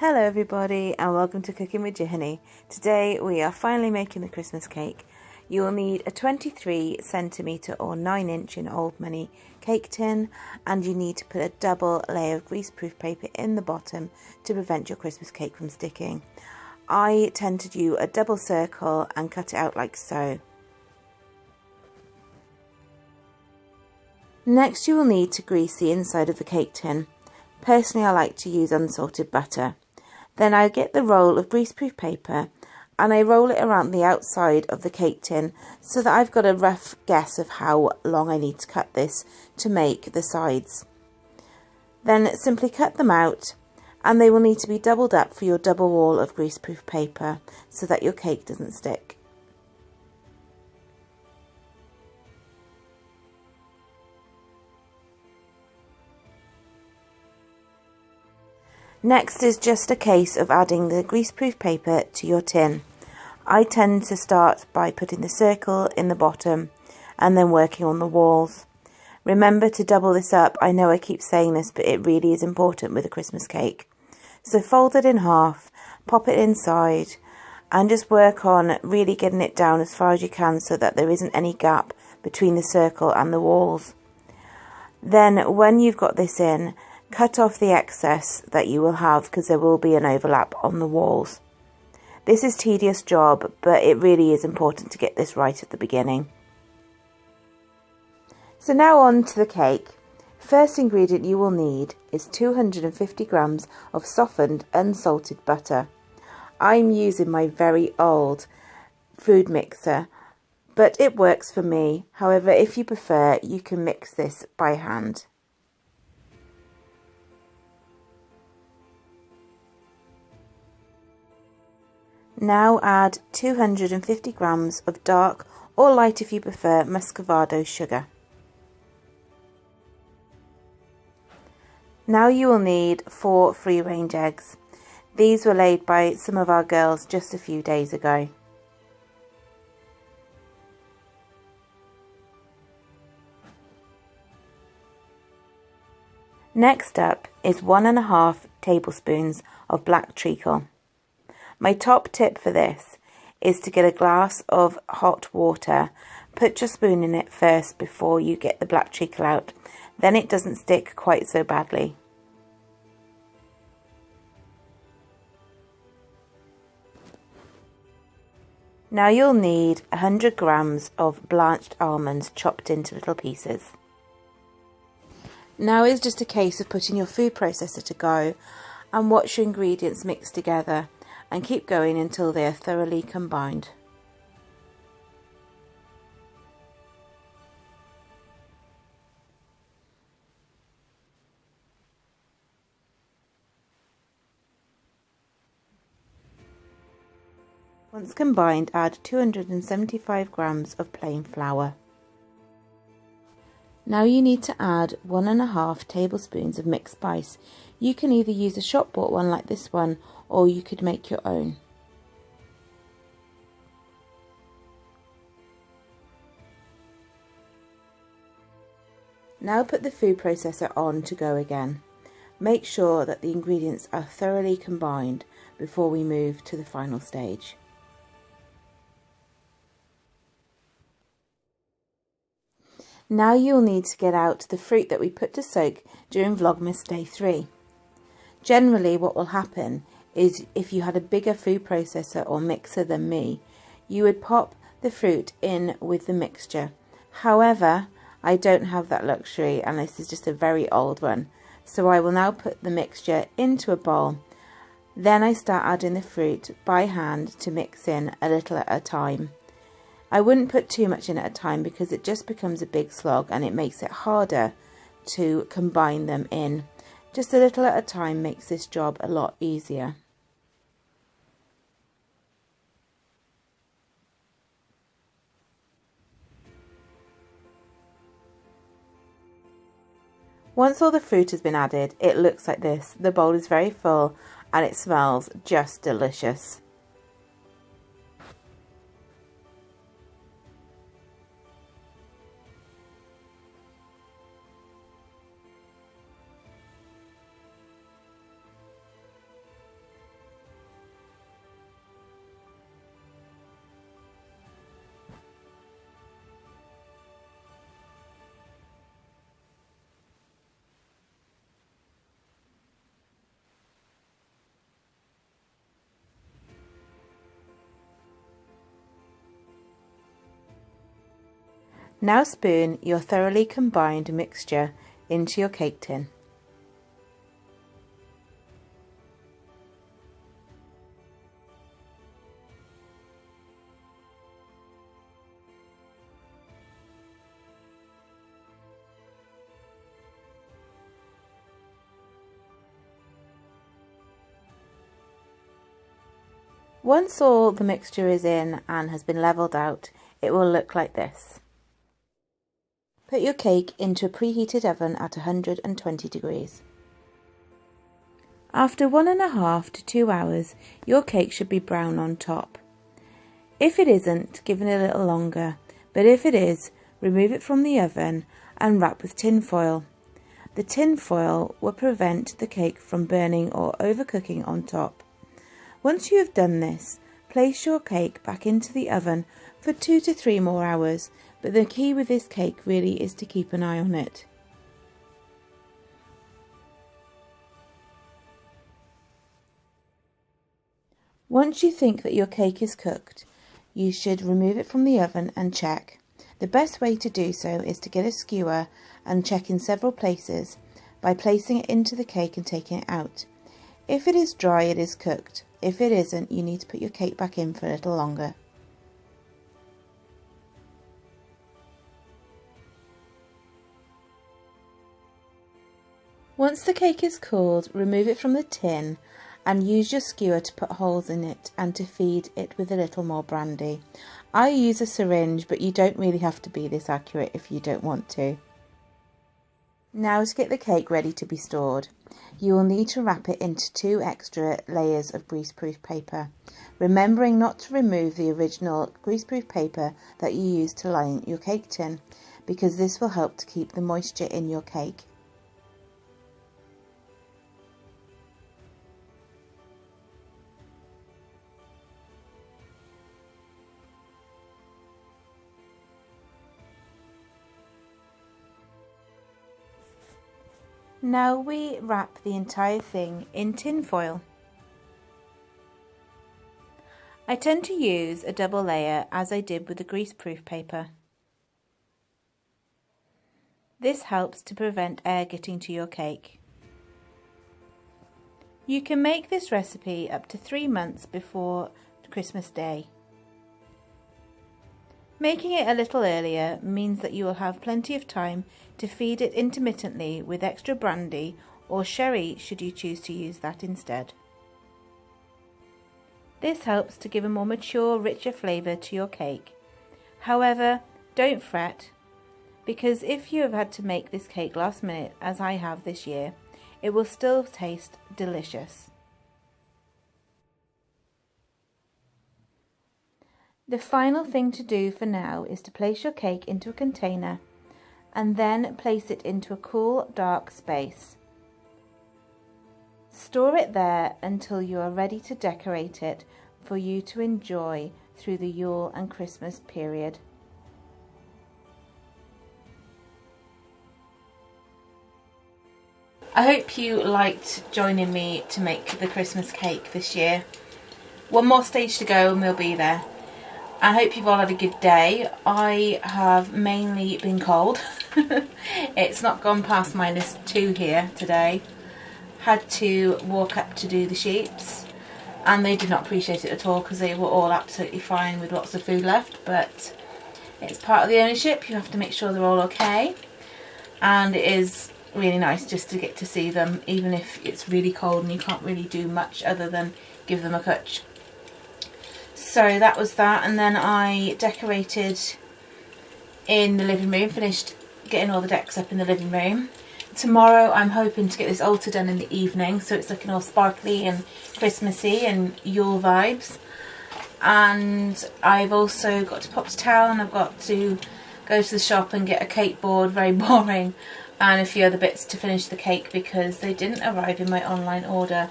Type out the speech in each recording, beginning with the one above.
Hello everybody and welcome to Cooking with Jenny. Today we are finally making the Christmas cake. You will need a 23 centimetre or 9 inch in old money cake tin, and you need to put a double layer of greaseproof paper in the bottom to prevent your Christmas cake from sticking. I tend to do a double circle and cut it out like so. Next you will need to grease the inside of the cake tin. Personally I like to use unsalted butter. Then I get the roll of greaseproof paper and I roll it around the outside of the cake tin so that I've got a rough guess of how long I need to cut this to make the sides. Then simply cut them out, and they will need to be doubled up for your double wall of greaseproof paper so that your cake doesn't stick. Next is just a case of adding the greaseproof paper to your tin. I tend to start by putting the circle in the bottom and then working on the walls. Remember to double this up. I know I keep saying this, but it really is important with a Christmas cake. So fold it in half, pop it inside, and just work on really getting it down as far as you can so that there isn't any gap between the circle and the walls. Then when you've got this in, cut off the excess that you will have because there will be an overlap on the walls. This is a tedious job, but it really is important to get this right at the beginning. So now on to the cake. First ingredient you will need is 250 grams of softened unsalted butter. I'm using my very old food mixer, but it works for me. However, if you prefer, you can mix this by hand. Now add 250 grams of dark or light, if you prefer, muscovado sugar. Now you will need 4 free-range eggs. These were laid by some of our girls just a few days ago. Next up is 1½ tablespoons of black treacle. My top tip for this is to get a glass of hot water, put your spoon in it first before you get the black treacle out, then it doesn't stick quite so badly. Now you'll need 100 grams of blanched almonds chopped into little pieces. Now is just a case of putting your food processor to go and watch your ingredients mix together, and keep going until they are thoroughly combined. Once combined, add 275 grams of plain flour. Now you need to add 1½ tablespoons of mixed spice. You can either use a shop bought one like this one, or you could make your own. Now put the food processor on to go again. Make sure that the ingredients are thoroughly combined before we move to the final stage. Now you'll need to get out the fruit that we put to soak during Vlogmas Day 3. Generally what will happen is, if you had a bigger food processor or mixer than me, you would pop the fruit in with the mixture. However, I don't have that luxury, and this is just a very old one. So I will now put the mixture into a bowl. Then I start adding the fruit by hand to mix in a little at a time. I wouldn't put too much in at a time because it just becomes a big slog and it makes it harder to combine them in. Just a little at a time makes this job a lot easier. Once all the fruit has been added, it looks like this. The bowl is very full and it smells just delicious. Now spoon your thoroughly combined mixture into your cake tin. Once all the mixture is in and has been levelled out, it will look like this. Put your cake into a preheated oven at 120 degrees. After 1.5 to 2 hours, your cake should be brown on top. If it isn't, give it a little longer, but if it is, remove it from the oven and wrap with tin foil. The tin foil will prevent the cake from burning or overcooking on top. Once you have done this, place your cake back into the oven for 2 to 3 more hours, but the key with this cake really is to keep an eye on it. Once you think that your cake is cooked, you should remove it from the oven and check. The best way to do so is to get a skewer and check in several places by placing it into the cake and taking it out. If it is dry, it is cooked. If it isn't, you need to put your cake back in for a little longer. Once the cake is cooled, remove it from the tin and use your skewer to put holes in it and to feed it with a little more brandy. I use a syringe, but you don't really have to be this accurate if you don't want to. Now to get the cake ready to be stored. You will need to wrap it into 2 extra layers of greaseproof paper, remembering not to remove the original greaseproof paper that you used to line your cake tin, because this will help to keep the moisture in your cake. Now we wrap the entire thing in tin foil. I tend to use a double layer as I did with the greaseproof paper. This helps to prevent air getting to your cake. You can make this recipe up to 3 months before Christmas Day. Making it a little earlier means that you will have plenty of time to feed it intermittently with extra brandy or sherry should you choose to use that instead. This helps to give a more mature, richer flavour to your cake. However, don't fret, because if you have had to make this cake last minute, as I have this year, it will still taste delicious. The final thing to do for now is to place your cake into a container and then place it into a cool, dark space. Store it there until you are ready to decorate it for you to enjoy through the Yule and Christmas period. I hope you liked joining me to make the Christmas cake this year. One more stage to go and we'll be there. I hope you've all had a good day. I have mainly been cold. It's not gone past -2 here today. Had to walk up to do the sheeps and they did not appreciate it at all because they were all absolutely fine with lots of food left, but it's part of the ownership. You have to make sure they're all okay, and it is really nice just to get to see them even if it's really cold and you can't really do much other than give them a cutch. So that was that, and then I decorated in the living room, finished getting all the decks up in the living room. Tomorrow I'm hoping to get this altar done in the evening so it's looking all sparkly and Christmassy and Yule vibes. And I've also got to pop to town, I've got to go to the shop and get a cake board, very boring, and a few other bits to finish the cake because they didn't arrive in my online order.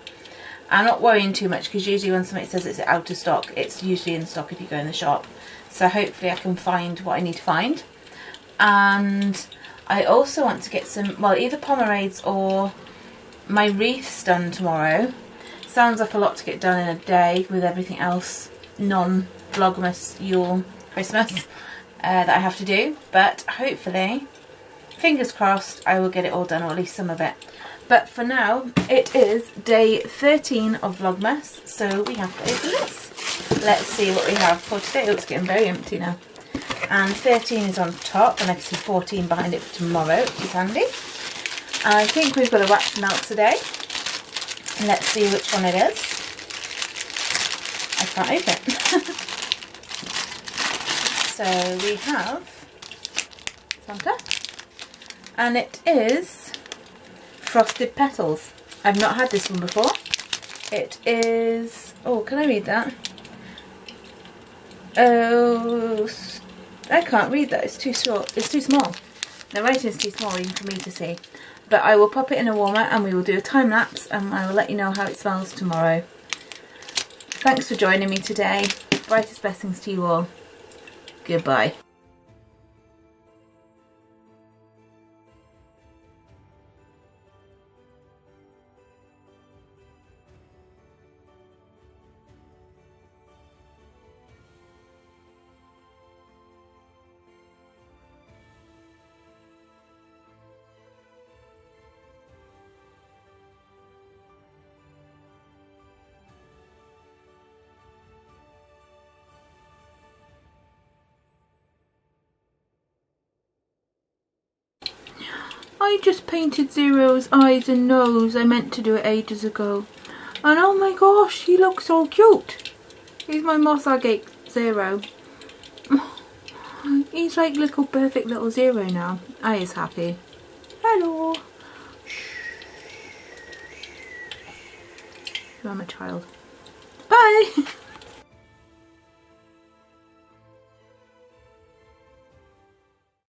I'm not worrying too much because usually when somebody says it's out of stock, it's usually in stock if you go in the shop. So hopefully I can find what I need to find. And I also want to get some, well, either pomerades or my wreaths done tomorrow. Sounds like a lot to get done in a day with everything else non-Vlogmas Yule Christmas. that I have to do, but hopefully, fingers crossed, I will get it all done, or at least some of it. But for now, it is day 13 of Vlogmas, so we have to open this. Let's see what we have for today. Oh, it's getting very empty now. And 13 is on top, and I can see 14 behind it for tomorrow, which is handy. I think we've got a wax melt today. Let's see which one it is. I can't open it. So we have Santa, and it is Frosted Petals. I've not had this one before. It is, oh, can I read that? Oh, I can't read that, it's too short, it's too small. The writing is too small even for me to see. But I will pop it in a warmer and we will do a time lapse, and I will let you know how it smells tomorrow. Thanks for joining me today. Brightest blessings to you all. Goodbye. I just painted Zero's eyes and nose. I meant to do it ages ago. And oh my gosh, he looks so cute. He's my moss agate Zero. He's like little perfect little Zero now. I is happy. Hello. I'm a child. Bye.